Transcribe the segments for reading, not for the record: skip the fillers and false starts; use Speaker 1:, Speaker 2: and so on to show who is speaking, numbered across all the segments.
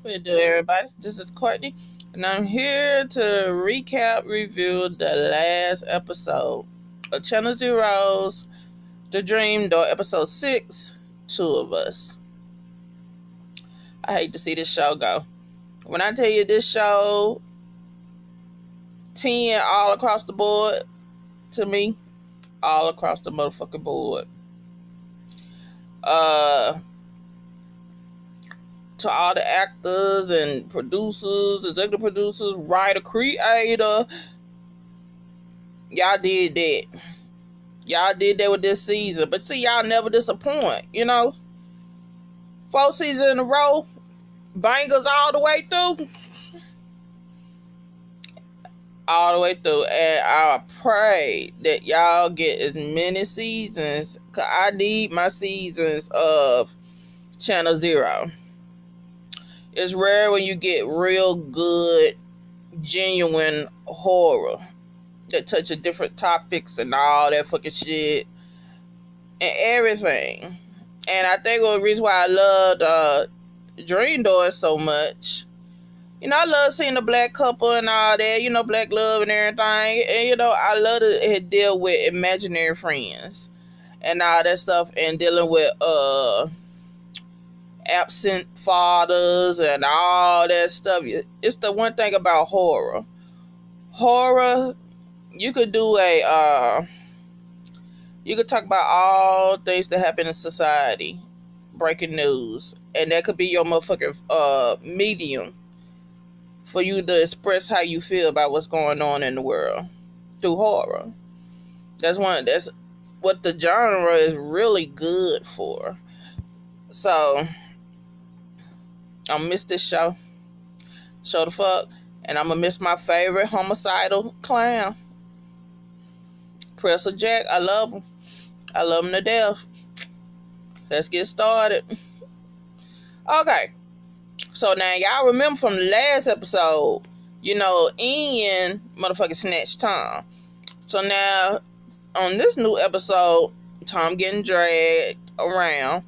Speaker 1: What you do, everybody? This is Courtney, and I'm here to recap, review the last episode of Channel Zero's The Dream Door, episode 6, Two of Us. I hate to see this show go. When I tell you this show, 10 all across the board to me, all across the motherfucking board. To all the actors and producers, executive producers, writer, creator, y'all did that. Y'all did that with this season. But see, y'all never disappoint, you know? 4 seasons in a row, bangers all the way through. All the way through. And I pray that y'all get as many seasons, because I need my seasons of Channel Zero. It's rare when you get real good, genuine horror that touches different topics and all that fucking shit and everything. And I think one reason why I loved Dream Door so much, you know, I love seeing the black couple and all that, you know, black love and everything. And, you know, I love to deal with imaginary friends and all that stuff, and dealing with absent fathers and all that stuff. It's the one thing about horror. Horror, you could do you could talk about all things that happen in society, breaking news, and that could be your motherfucking medium for you to express how you feel about what's going on in the world through horror. That's what the genre is really good for. So I'm gonna miss this show the fuck, and I'm gonna miss my favorite homicidal clown, Presser Jack. I love him to death. Let's get started. Okay, so now y'all remember from the last episode, you know, Ian motherfucking snatched Tom. So now on this new episode, Tom getting dragged around.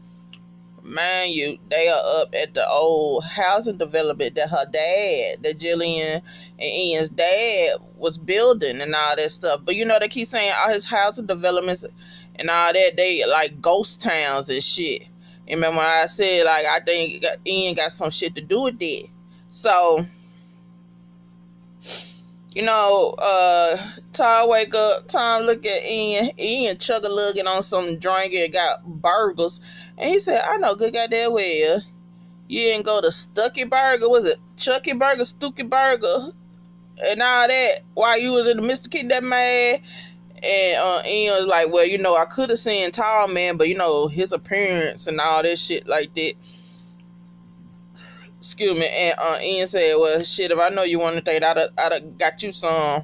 Speaker 1: Mind you, they are up at the old housing development that Jillian and Ian's dad was building and all that stuff. But you know, they keep saying all his housing developments and all that, they like ghost towns and shit. And remember when I said, like, I think Ian got some shit to do with that. So, you know, Tom wake up, Tom look at Ian chug-a-lugging on some drink and got burgers. And he said, I know good goddamn well you didn't go to Stucky Burger, was it Chucky Burger, Stooky Burger, and all that while you was in the Mr. Kid that man. And Ian was like, well, you know, I could have seen Tall Man, but you know, his appearance and all that shit like that. Excuse me. And Ian said, well, shit, if I know you want to think, I'd have got you some.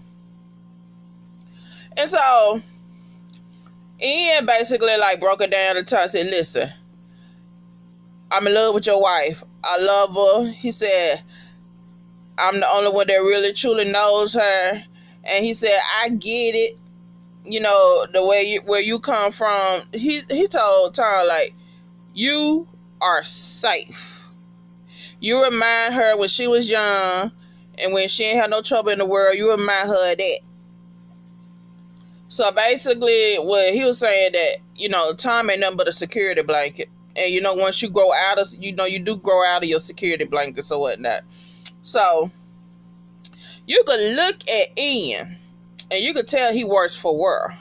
Speaker 1: And so Ian basically like broke it down to Tom and said, listen, I'm in love with your wife. I love her. He said, I'm the only one that really truly knows her. And he said, I get it. You know, the way where you come from. He told Tom, like, you are safe. You remind her when she was young and when she ain't had no trouble in the world, you remind her of that. So basically what he was saying, that, you know, Tom ain't nothing but a security blanket. And, you know, once you grow out of, you know, you do grow out of your security blankets or whatnot. So, you could look at Ian, and you could tell he works for work.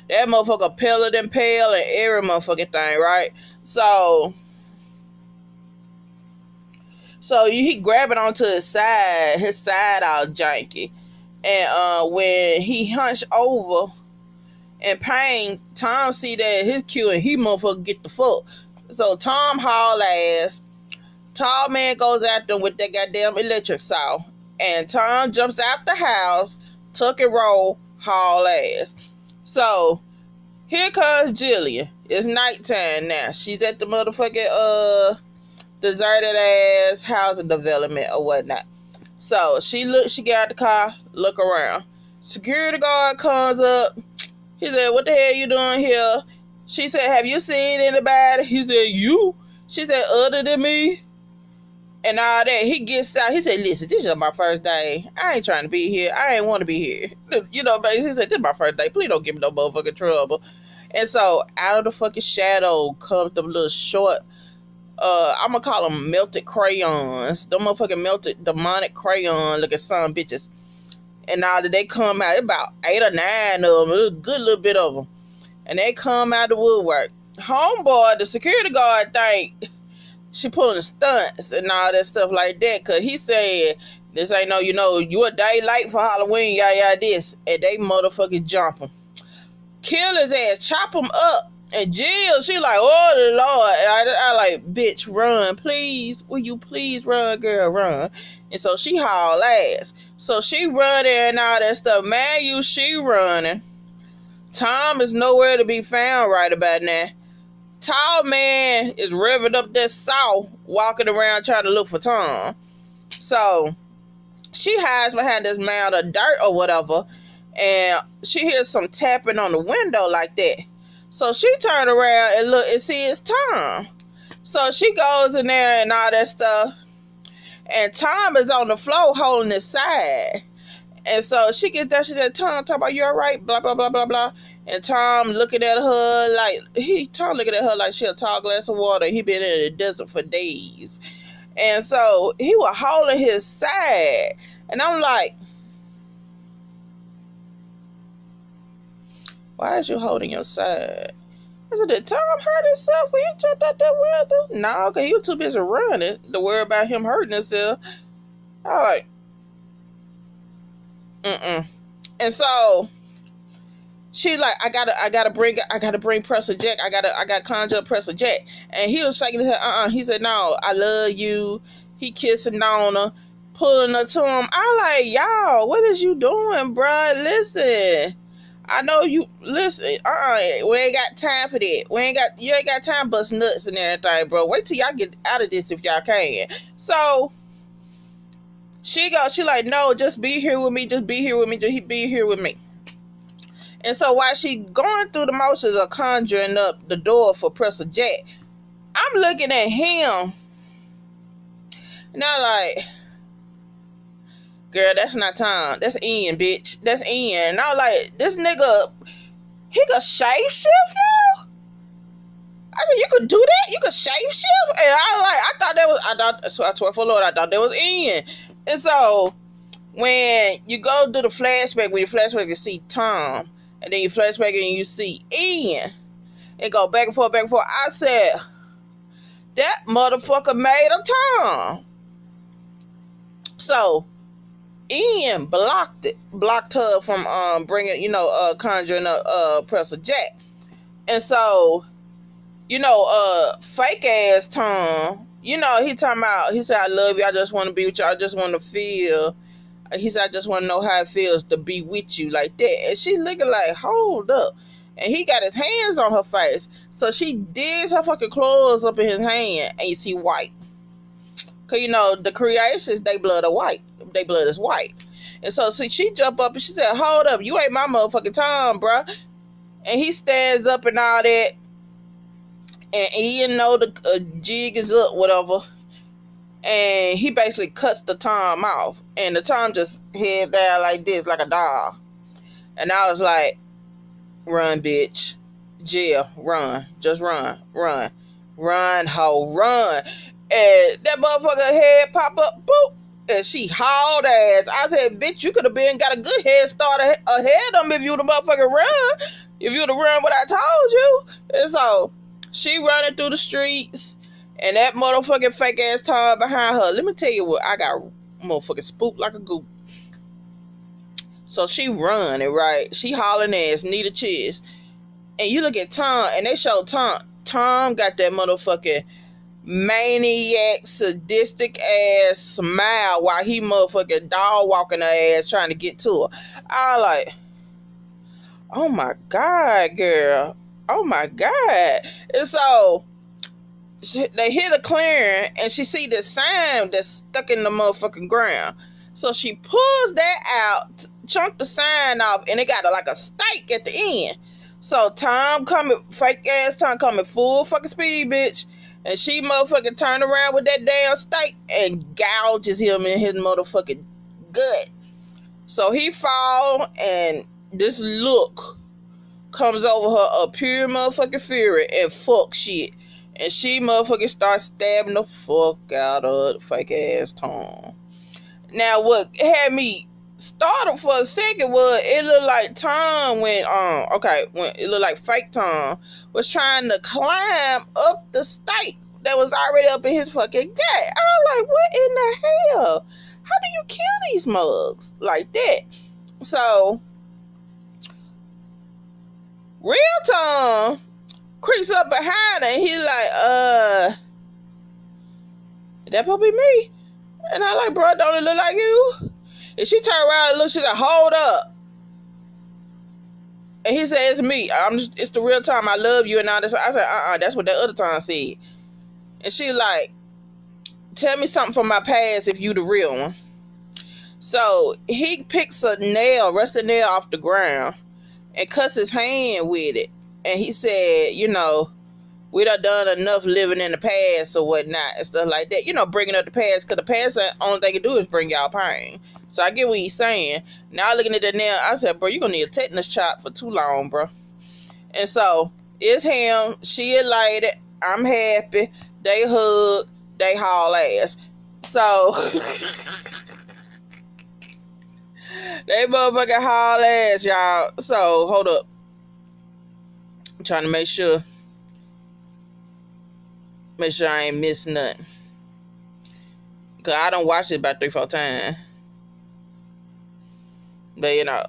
Speaker 1: That motherfucker paler than pale and every motherfucking thing, right? So he grabbing onto his side all janky. And when he hunched over in pain, Tom see that his cue and he motherfucker get the fuck. So Tom haul ass. Tall Man goes after him with that goddamn electric saw. And Tom jumps out the house, tuck and roll, haul ass. So here comes Jillian. It's nighttime now. She's at the motherfucking deserted ass housing development or whatnot. So she get out the car, look around. Security guard comes up. He said, what the hell you doing here? She said, have you seen anybody? He said, you? She said, other than me? and all that. He gets out. He said, listen, this is my first day. I ain't trying to be here. I ain't want to be here. You know, but he said, this is my first day. Please don't give me no motherfucking trouble. And so out of the fucking shadow comes the little short, I'm gonna call them melted crayons. Them motherfucking melted demonic crayon looking son bitches. And now that they come out, about 8 or 9 of them, a good little bit of them. And they come out the woodwork. Homeboy, the security guard, think she pulling stunts and all that stuff like that. Because he said, this ain't no, you a day late for Halloween, y'all this. And they motherfucking jump him. Kill his ass, chop him up. And Jill, she like, oh, Lord. I like, bitch, run, please. Will you please run, girl, run. And so she haul ass. So she run there and all that stuff. Man, she running. Tom is nowhere to be found right about now. Tall man is revving up that saw, walking around trying to look for Tom. So she hides behind this mound of dirt or whatever, and she hears some tapping on the window like that. So she turned around and look and see it's Tom. So she goes in there and all that stuff, and Tom is on the floor holding his side. And so she gets there, she said, Tom, talk about you all right, blah, blah, blah, blah, blah. And Tom looking at her like, looking at her like she a tall glass of water. He been in the desert for days. And so he was holding his side. And I'm like, why is you holding your side? I said, did Tom hurt himself when he jumped out that window? No, because he was too busy running to worry about him hurting himself. I was like, And so she like, I gotta bring Presser Jack. I gotta conjure up Presser Jack. And he was shaking his head. He said, no, I love you. He kissing on her, pulling her to him. I like, y'all, what is you doing, bruh? Listen, I know you. Listen, we ain't got time for that. You ain't got time to bust nuts and everything, bro. Wait till y'all get out of this if y'all can. So she like, no, just be here with me. Just be here with me. And so while she going through the motions of conjuring up the door for Presser Jack, I'm looking at him. And I'm like, girl, that's not Tom. That's Ian, bitch. That's Ian. And I was like, this nigga, he could shapeshift now? I said, you could do that? You could shapeshift? And I swear for Lord, I thought that was Ian. And so when you go do the flashback, you see Tom, and then you flashback and you see Ian, and go back and forth. I said, that motherfucker made a Tom. So Ian blocked her from bringing, conjuring up Presser Jack. And so, fake ass Tom, he talking about, he said, I love you, I just want to be with you, I just want to feel, he said, I just want to know how it feels to be with you like that. And she looking like, hold up. And he got his hands on her face. So she digs her fucking claws up in his hand, and you see white. Because, the creations, they blood are white. They blood is white. And so she jump up and she said, hold up, you ain't my motherfucking Tom, bruh. And he stands up and all that. And he know the jig is up, whatever. And he basically cuts the Tom off. And the Tom just head down like this, like a doll. And I was like, run, bitch. Jill, run. Just run. Run. Run, ho, run. And that motherfucker head pop up, boop. And she hauled ass. I said, bitch, you could have got a good head start ahead of them if you would have motherfucking run. If you would have run what I told you. And so she running through the streets, and that motherfucking fake ass Tom behind her. Let me tell you what, I got motherfucking spooked like a goop. So she running, right? She hauling ass, need a chest. And you look at Tom, and they show Tom. Tom got that motherfucking maniac, sadistic ass smile while he motherfucking dog walking her ass trying to get to her. I like, oh my God, girl. Oh my God. And so they hit a clearing, and she see this sign that's stuck in the motherfucking ground. So she pulls that out, chunked the sign off, and it got like a stake at the end. So Tom coming, fake ass Tom coming full fucking speed, bitch. And she motherfucking turned around with that damn steak and gouges him in his motherfucking gut. So he fall, and this look comes over her, a pure motherfucking fury, and fuck shit. And she motherfucking starts stabbing the fuck out of the fake ass Tom. Now what had me startled for a second was it looked like Tom when it looked like fake Tom was trying to climb up the steak that was already up in his fucking gut. I was like, what in the hell? How do you kill these mugs like that? So real Tom creeps up behind her and he like, that probably me. And I like, bro, don't it look like you? And she turned around and looked, she's like, hold up. And he said, it's me. It's the real Tom. I love you and all this. I said, that's what that other Tom said. And she like, tell me something from my past if you the real one. So he picks a nail, rusted nail off the ground and cuts his hand with it. And he said, you know, we done enough living in the past or whatnot and stuff like that. You know, bringing up the past, because the past, the only thing it do is bring y'all pain. So I get what he's saying. Now looking at that nail, I said, bro, you're going to need a tetanus shot for too long, bro. And so it's him. She elated. I'm happy. They hug. They haul ass. So they motherfucking haul ass, y'all. So hold up. I'm trying to make sure I ain't missing nothing. Cause I don't watch it about 3-4 times. But you know.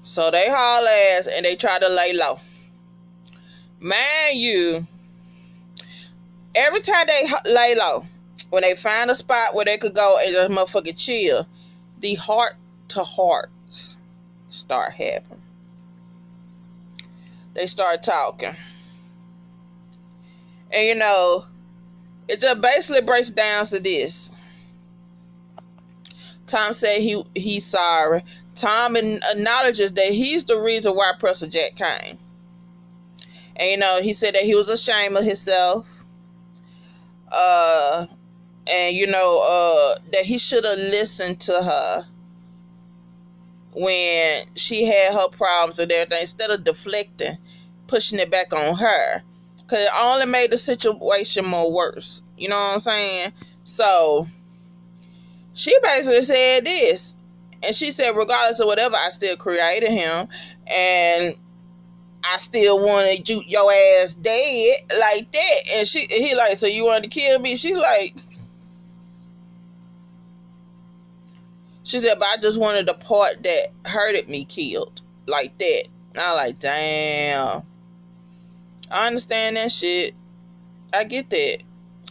Speaker 1: So they haul ass and they try to lay low. Mind you, every time they lay low, when they find a spot where they could go and just motherfucking chill, the heart to hearts start happening. They start talking. And you know, it just basically breaks down to this. Tom said he's sorry. Tom acknowledges that he's the reason why Pressure Jack came. And you know, he said that he was ashamed of himself. And you know, that he should have listened to her when she had her problems and everything, instead of deflecting, pushing it back on her. Because it only made the situation more worse. You know what I'm saying? So she basically said this. And she said, regardless of whatever, I still created him. And I still wanted your ass dead like that. And he like, so you wanted to kill me? She said, but I just wanted the part that hurted me killed like that. And I was like, damn. I understand that shit. I get that.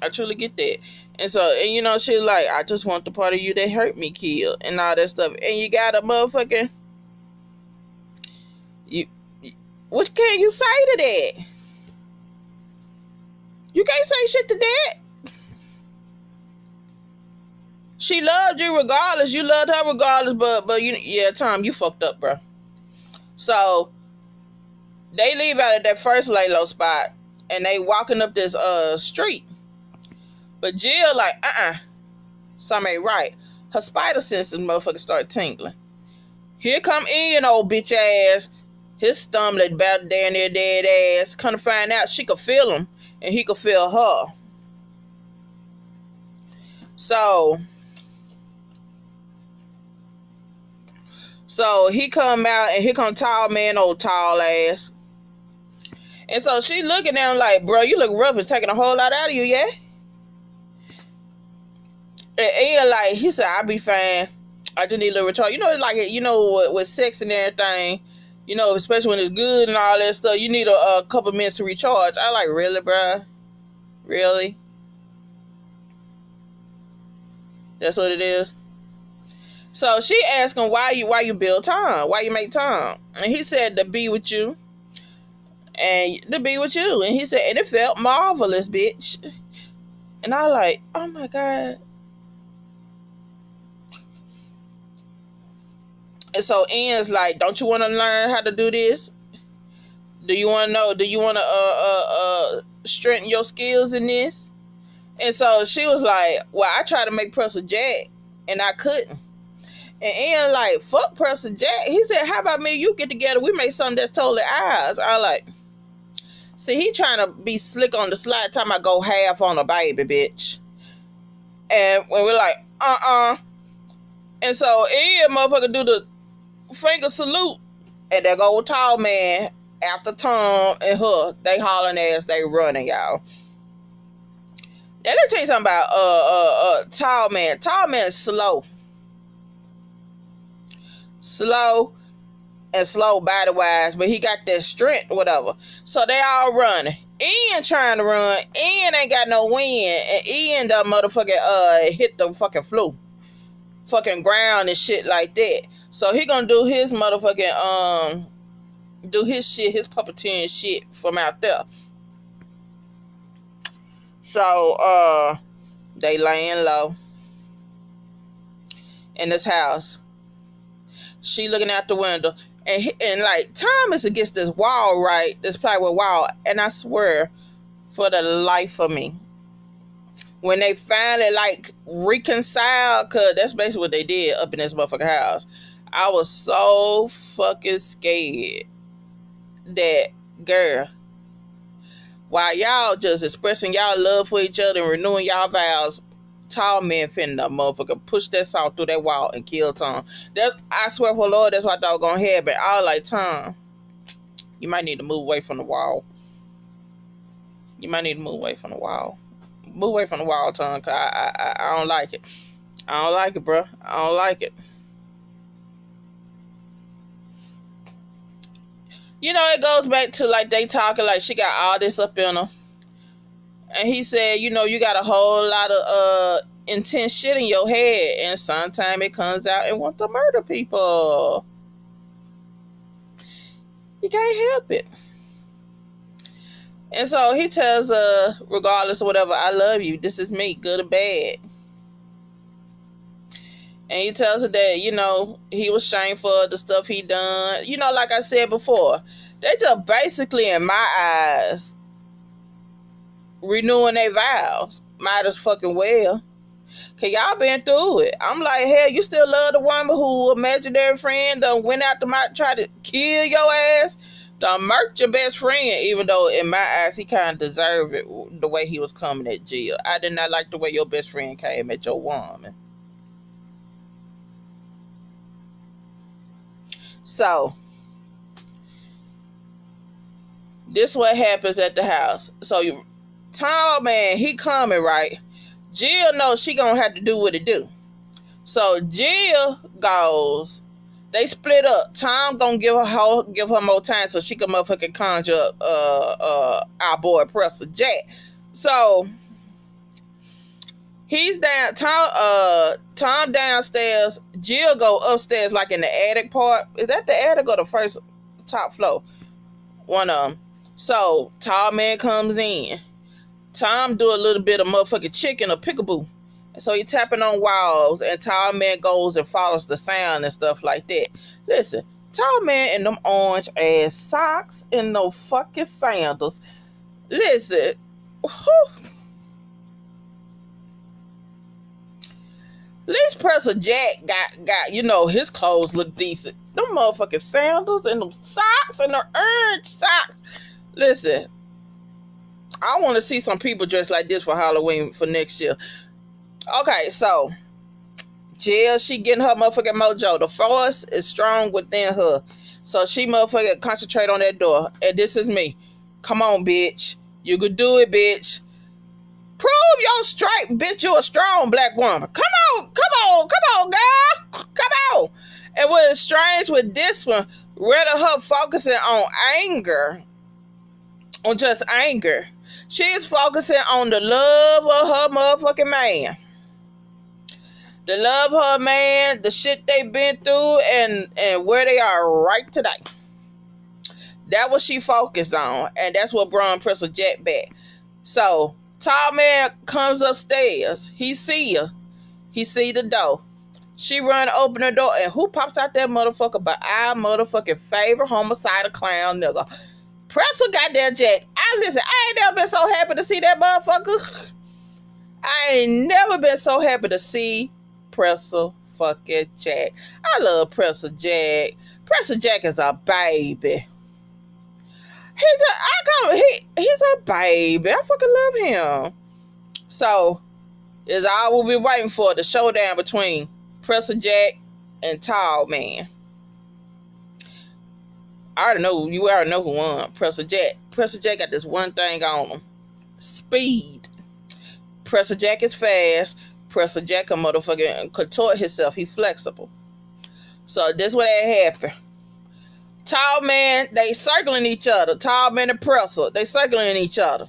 Speaker 1: I truly get that. And so, and you know, she like, I just want the part of you that hurt me killed and all that stuff. And you got a motherfucking, what can you say to that? You can't say shit to that. She loved you regardless. You loved her regardless. But you, yeah, Tom, you fucked up, bro. So they leave out at that first lay low spot and they walking up this street. But Jill like, something ain't right. Her spider senses motherfucker start tingling. Here come Ian, old bitch ass. His stumbling about down there dead ass. Come to find out she could feel him and he could feel her. So he come out and here come tall man, old tall ass. And so she looking at him like, bro, you look rough. It's taking a whole lot out of you, yeah? And Ian like, he said, I'll be fine. I just need a little recharge. You know, like, you know, with sex and everything, you know, especially when it's good and all that stuff, you need a couple minutes to recharge. I like, really, bro? Really? That's what it is? So she asked him, why you build Tom? Why you make Tom? And he said, to be with you. And to be with you. And he said, and it felt marvelous, bitch. And I like, oh my God. And so Ian's like, don't you want to learn how to do this? Do you want to know? Do you want to strengthen your skills in this? And so she was like, well, I tried to make Presser Jack, and I couldn't. And Ian like, fuck Presser Jack. He said, how about me and you get together? We make something that's totally ours. I like, see, he trying to be slick on the slide, time I go half on a baby, bitch. And when we're like, And so Ian motherfucker do the finger salute. And there go tall man after Tom and her. They hauling ass, they running, y'all. Now let me tell you something about tall man. Tall man is slow. Slow and slow body wise, but he got that strength, whatever. So they all running. Ian trying to run. Ian ain't got no wind, and Ian the motherfucking hit the fucking floor, fucking ground and shit like that. So he gonna do his motherfucking do his shit, his puppeteering shit from out there. So they laying low in this house. She looking out the window, and like Tom is against this wall, right? This plywood wall, and I swear, for the life of me, when they finally like reconciled, cause that's basically what they did up in this motherfucking house, I was so fucking scared that, girl, while y'all just expressing y'all love for each other and renewing y'all vows, tall man finna motherfucker push that saw through that wall and kill Tom. That, I swear for Lord, that's what I thought gonna happen. I was like, Tom, you might need to move away from the wall. You might need to move away from the wall. Move away from the wall, Tom, cause I don't like it. I don't like it, bro. I don't like it. You know, it goes back to like they talking like she got all this up in her. And he said, you know, you got a whole lot of intense shit in your head, and sometimes it comes out and want to murder people. You can't help it. And so he tells her, regardless of whatever, I love you. This is me, good or bad. And he tells her that, you know, he was shameful of the stuff he done. You know, like I said before, they just basically, in my eyes, renewing their vows. Might as fucking well. Cause y'all been through it. I'm like, hell, you still love the woman who imaginary friend done went out to try to kill your ass, done murked your best friend, even though in my eyes he kind of deserved it the way he was coming at Jill. I did not like the way your best friend came at your woman. So this what happens at the house. So you tall man, he coming, right? Jill knows she gonna have to do what it do. So Jill goes, they split up. Tom gonna give her more time so she can motherfucking conjure up our boy Presser Jack. So he's down, Tom downstairs, Jill go upstairs like in the attic part. Is that the attic or the first top floor? One of them. So tall man comes in. Tom do a little bit of motherfucking chicken or peekaboo. And so he tapping on walls, and tall man goes and follows the sound and stuff like that. Listen, tall man in them orange ass socks and no fucking sandals. Listen, whew. At least Presser Jack got, you know, his clothes look decent. Them motherfucking sandals and them socks and the orange socks. Listen, I want to see some people dressed like this for Halloween for next year. Okay, so Jill, she getting her motherfucking mojo. The force is strong within her. So she motherfucking concentrate on that door. And this is me. Come on, bitch. You could do it, bitch. Prove your strength, bitch. You a strong black woman. Come on, girl. Come on. And what is strange with this one, rather her focusing on anger, on just anger, she is focusing on the love of her motherfucking man. The love of her man, the shit they've been through, and where they are right today. That's what she focused on, and that's what brought Presser Jack back. So tall man comes upstairs. He see her. He see the door. She run open the door, and who pops out that motherfucker but our motherfucking favorite homicidal clown nigga, Pressure goddamn Jack. Listen, I ain't never been so happy to see that motherfucker. I ain't never been so happy to see Pressure fucking Jack. I love Pressure Jack. Pressure Jack is a baby. He's a baby. I fucking love him. So, it's all we'll be waiting for, the showdown between Pressure Jack and Tall Man. You already know who won. Pressure Jack. Pressure Jack got this one thing on him. Speed. Pressure Jack is fast. Pressure Jack can motherfucking contort himself. He flexible. So this what had happened. Tall Man, they circling each other. Tall Man and Pressure, they circling each other.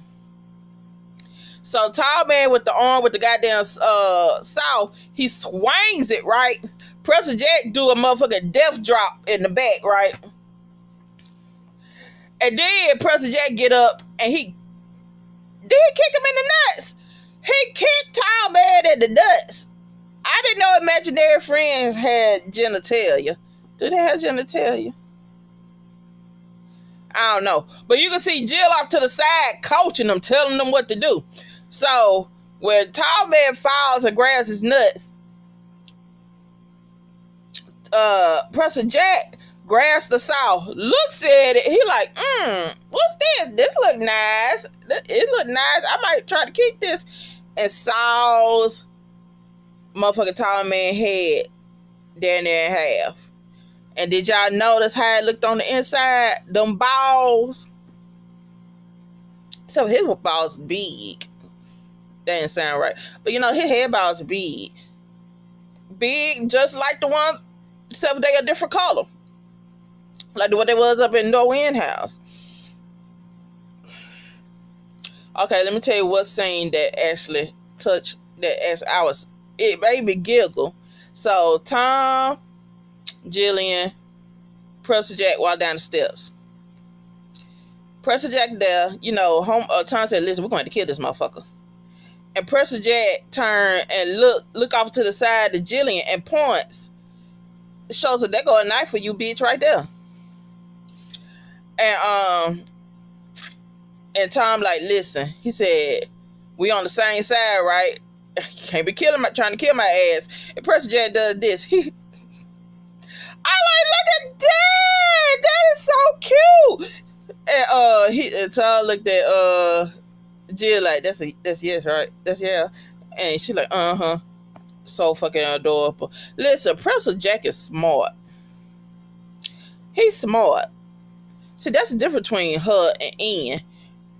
Speaker 1: So Tall Man with the arm with the goddamn saw, he swings it, right? Pressure Jack do a motherfucking death drop in the back, right? And then Pressure Jack get up and he kick him in the nuts. He kicked Tall Man in the nuts. I didn't know imaginary friends had genitalia. Do they have genitalia? I don't know. But you can see Jill off to the side coaching them, telling them what to do. So when Tall Man falls and grabs his nuts, Pressure Jack grabs the saw, looks at it, he like, what's this? This look nice. It look nice. I might try to kick this. And saws motherfucking Tall Man head down there in half. And did y'all notice how it looked on the inside? Them balls. So his balls big. That didn't sound right. But you know, his head balls big. Big, just like the one, except they a different color. Like what they was up in No-End house. Okay, let me tell you what scene that actually touched, it made me giggle. So Tom, Jillian, Pressure Jack walk down the steps. Pressure Jack there, you know, Tom said, listen, we're going to kill this motherfucker. And Pressure Jack turn and look off to the side to Jillian and points. It shows that there go a knife for you, bitch, right there. And Tom like, listen, he said, we on the same side, right? Can't be trying to kill my ass. And Pressure Jack does this. I like, look at that. That is so cute. And Tom looked at Jill like, that's yes, right? That's yeah. And she like, so fucking adorable. Listen, Pressure Jack is smart. He's smart. See, that's the difference between her and Ian.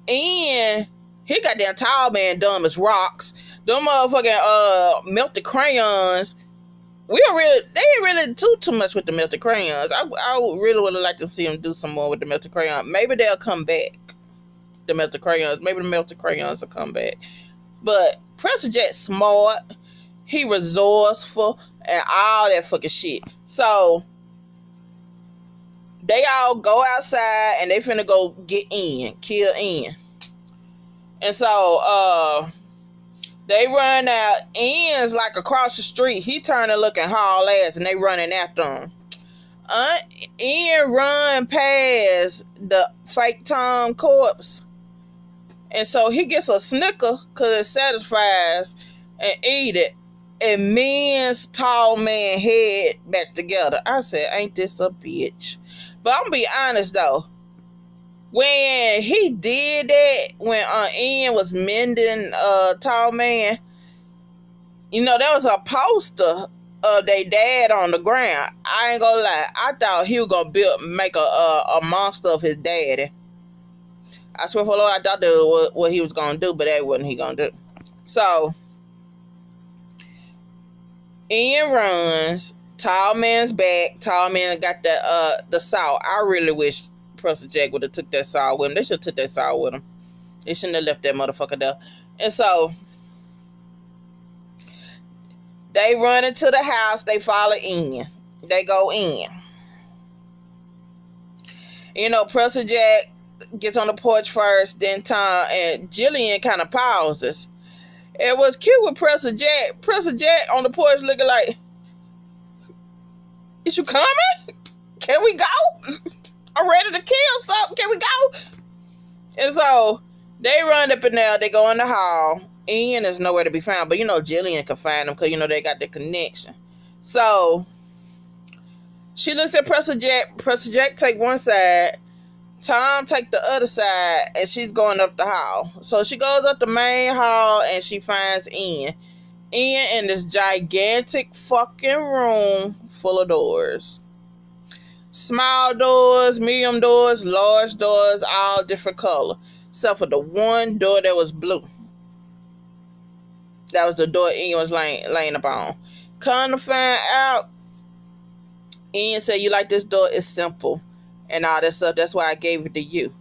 Speaker 1: Ian, he got that Tall Man dumb as rocks. Them motherfucking melted crayons. They ain't really do too much with the melted crayons. I really would like to see them do some more with the melted crayons. Maybe they'll come back. The melted crayons. Maybe the melted crayons will come back. But Pressure Jack's smart. He resourceful and all that fucking shit. So they all go outside and they finna go get Ian, kill Ian. And so they run out. Ian's like across the street. He turning looking haul ass and they running after him. Ian run past the fake Tom corpse. And so he gets a Snicker because it satisfies and eat it. And men's Tall Man head back together. I said, ain't this a bitch? But I'm gonna be honest though. When he did that, when Ian was mending Tall Man, you know, there was a poster of their dad on the ground. I ain't gonna lie. I thought he was gonna make a monster of his daddy. I swear for Lord, I thought that was what he was gonna do, but that wasn't he gonna do. So Ian runs. Tall Man's back. Tall Man got the saw. I really wish Pressure Jack would have took that saw with him. They should have took that saw with him. They shouldn't have left that motherfucker there. And so they run into the house. They follow Ian. They go in. You know, Pressure Jack gets on the porch first. Then Tom and Jillian kind of pauses. It was cute with Pressure Jack. Pressure Jack on the porch looking like, Is you coming? Can we go? I'm ready to kill something. Can we go? And so they run up in there. They go in the hall. Ian is nowhere to be found. But, Jillian can find him because, they got the connection. So she looks at Presser Jack. Presser Jack take one side. Tom take the other side. And she's going up the hall. So she goes up the main hall and she finds Ian. Ian in this gigantic fucking room full of doors. Small doors, medium doors, large doors, all different color. Except for the one door that was blue. That was the door Ian was laying upon. Come to find out, Ian said, you like this door? It's simple. And all that stuff. That's why I gave it to you.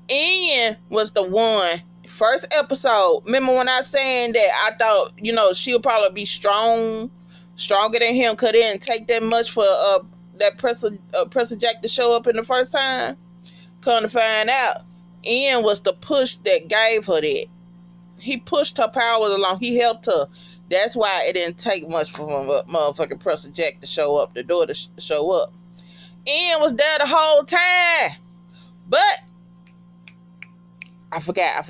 Speaker 1: Ian was the one, first episode. Remember when I was saying that I thought, she'll probably be stronger than him because it didn't take that much for that Presser Jack to show up in the first time? Come to find out, Ian was the push that gave her that. He pushed her powers along. He helped her. That's why it didn't take much for motherfucking Presser Jack to show up, the door to show up. Ian was there the whole time. But I forgot.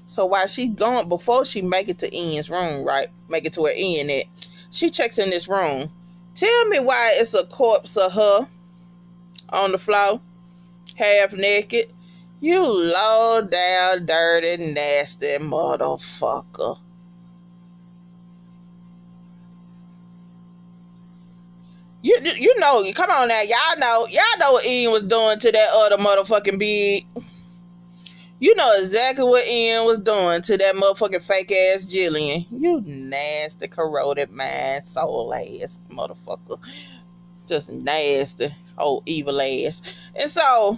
Speaker 1: So while she going, before she make it to Ian's room, right? Make it to where Ian at, she checks in this room. Tell me why it's a corpse of her on the floor, half naked. You low down, dirty, nasty motherfucker. You know, come on now, y'all know what Ian was doing to that other motherfucking big. You know exactly what Ian was doing to that motherfucking fake ass Jillian. You nasty, corroded mind, soul ass motherfucker. Just nasty, old evil ass. And so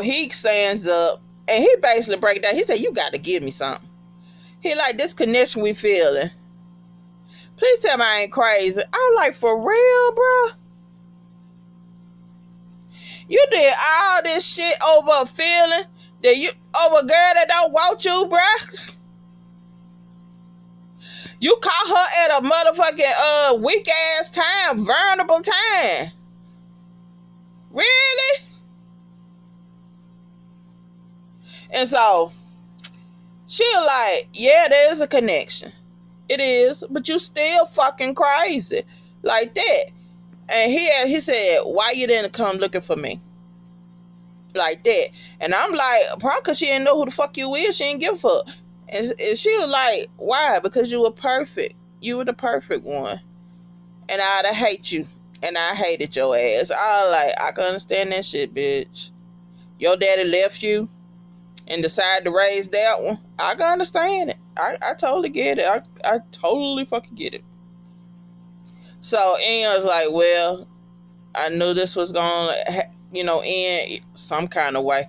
Speaker 1: he stands up and he basically breaks down. He said, you got to give me something. He like, this connection we feeling. Please tell me I ain't crazy. I'm like, for real, bro? You did all this shit over a feeling that you over a girl that don't want you, bruh. You caught her at a motherfucking weak ass time, vulnerable time. Really? And so she like, yeah, there's a connection. It is, but you still fucking crazy like that. And he said, why you didn't come looking for me? Like that. And I'm like, probably because she didn't know who the fuck you is. She didn't give a fuck. And she was like, why? Because you were perfect. You were the perfect one. And I'd hate you. And I hated your ass. I can understand that shit, bitch. Your daddy left you and decided to raise that one. I can understand it. I totally get it. I totally fucking get it. So Ian was like, well, I knew this was going to, end some kind of way.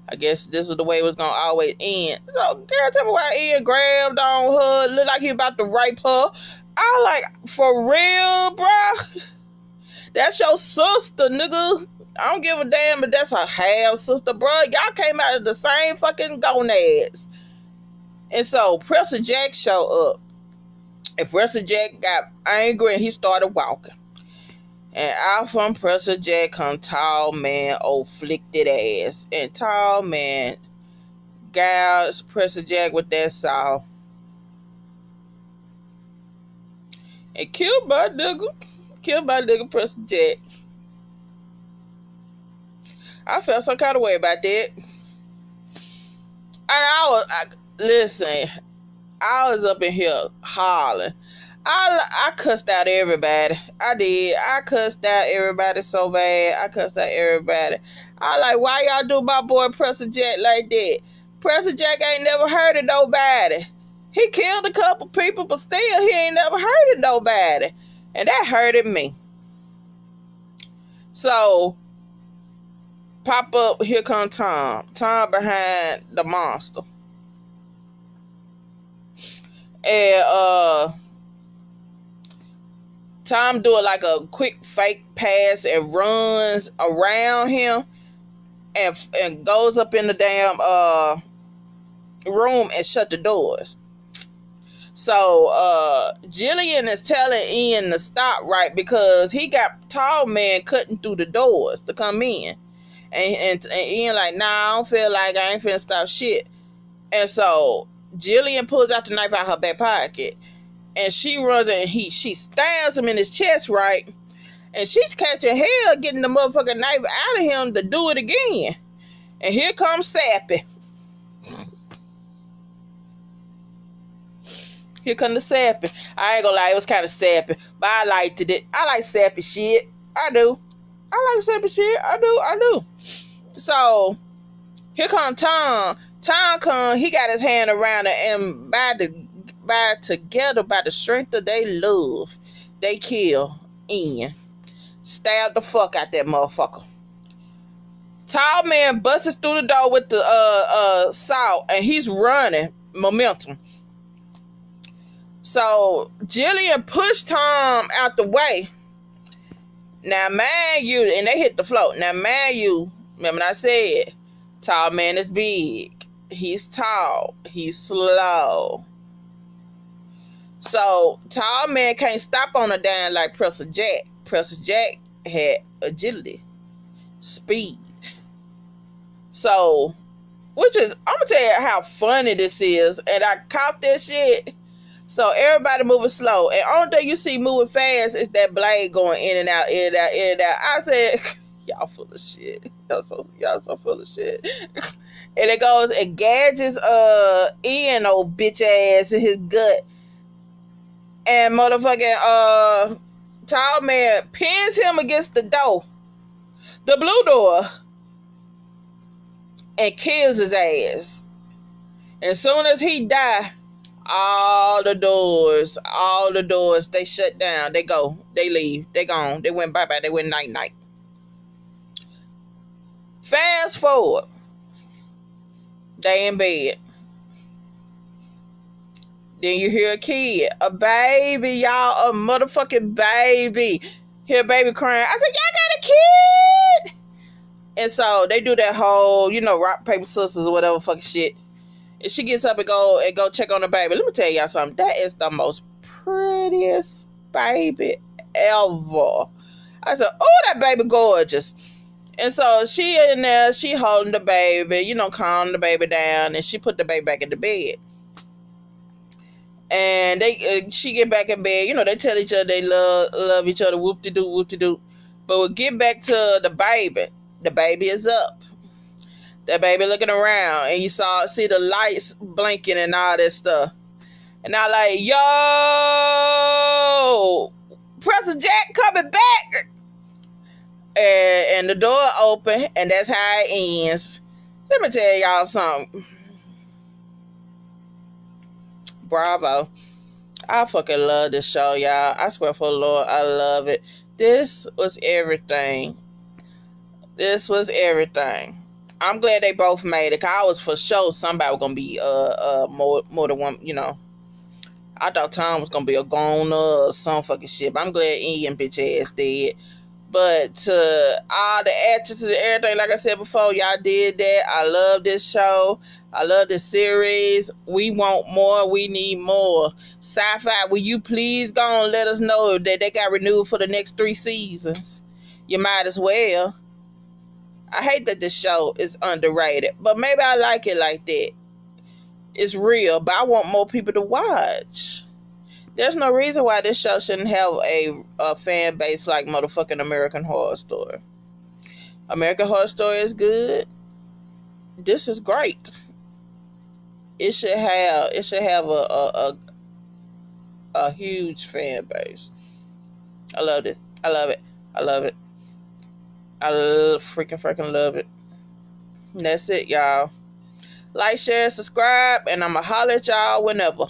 Speaker 1: I guess this was the way it was going to always end. So, girl, tell me why Ian grabbed on her, looked like he about to rape her. I like, for real, bruh? That's your sister, nigga. I don't give a damn if that's her half sister, bruh. Y'all came out of the same fucking gonads. And so, Presser Jack showed up. And Presser Jack got angry and he started walking. And out from Presser Jack come tall man, old flicked ass. And tall man gouged Presser Jack with that saw. And killed my nigga Presser Jack. I felt some kind of way about that. And listen, I was up in here hollering. I cussed out everybody. I did. I cussed out everybody so bad. I cussed out everybody. I like, why y'all do my boy Presser Jack like that? Presser Jack ain't never hurted nobody. He killed a couple people, but still he ain't never hurted nobody. And that hurted me. So, pop up, here come Tom. Tom behind the monster. And Tom do it like a quick fake pass and runs around him and goes up in the damn room and shut the doors. So Jillian is telling Ian to stop, right? Because he got tall man cutting through the doors to come in. And Ian like, nah, I don't feel like I ain't finna stop shit. And so Jillian pulls out the knife out her back pocket. And she runs and she stabs him in his chest, right? And she's catching hell getting the motherfucking knife out of him to do it again. And here comes Sappy. Here come the sappy. I ain't gonna lie, it was kind of sappy, but I liked it. I like sappy shit. I do. I like sappy shit. I do. So here come Tom. Tom come. He got his hand around her, and by the strength of their love, they kill Ian. Stab the fuck out that motherfucker. Tall man busts through the door with the salt, and he's running momentum. So Jillian pushed Tom out the way. Now, mind you, and they hit the floor. Now, mind you, remember I said, tall man is big. He's tall. He's slow. So tall man can't stop on a dime like Presser Jack. Presser Jack had agility, speed. So, I'm gonna tell you how funny this is, and I caught this shit. So everybody moving slow, and only thing you see moving fast is that blade going in and out, in and out, in and out. I said, y'all full of shit. Y'all so full of shit. And it goes and gadgets Ian old bitch ass in his gut, and motherfucking tall man pins him against the door, the blue door, and kills his ass. As soon as he die, all the doors, they shut down. They go. They leave. They gone. They went bye-bye. They went night-night. Fast forward. They in bed. Then you hear a kid. A baby, y'all. A motherfucking baby. Hear a baby crying. I said, y'all got a kid? And so they do that whole, rock, paper, scissors, or whatever fucking shit. And she gets up and go check on the baby. Let me tell y'all something. That is the most prettiest baby ever. I said, oh, that baby gorgeous. And so she in there, she holding the baby, calming the baby down, and she put the baby back in the bed. And she get back in bed. They tell each other they love each other, whoop-de-doo, whoop-de-doo. But we'll get back to the baby. The baby is up. That baby looking around, and you see the lights blinking and all that stuff. And I like, yo, Presser Jack coming back. And the door open, and that's how it ends. Let me tell y'all something. Bravo. I fucking love this show, y'all. I swear for the Lord, I love it. This was everything. I'm glad they both made it. 'Cause I was for sure somebody was gonna be more than one. I thought Tom was gonna be a goner or some fucking shit. But I'm glad Ian bitch ass did. But all the actresses and everything, like I said before, y'all did that. I love this show. I love this series. We want more. We need more. Sci-Fi, will you please go and let us know that they got renewed for the next 3 seasons? You might as well. I hate that this show is underrated, but maybe I like it like that. It's real, but I want more people to watch. There's no reason why this show shouldn't have a fan base like motherfucking American Horror Story. American Horror Story is good. This is great. It should have a huge fan base. I love it. I love it. I freaking love it. And that's it, y'all. Like, share, subscribe, and I'ma holler at y'all whenever.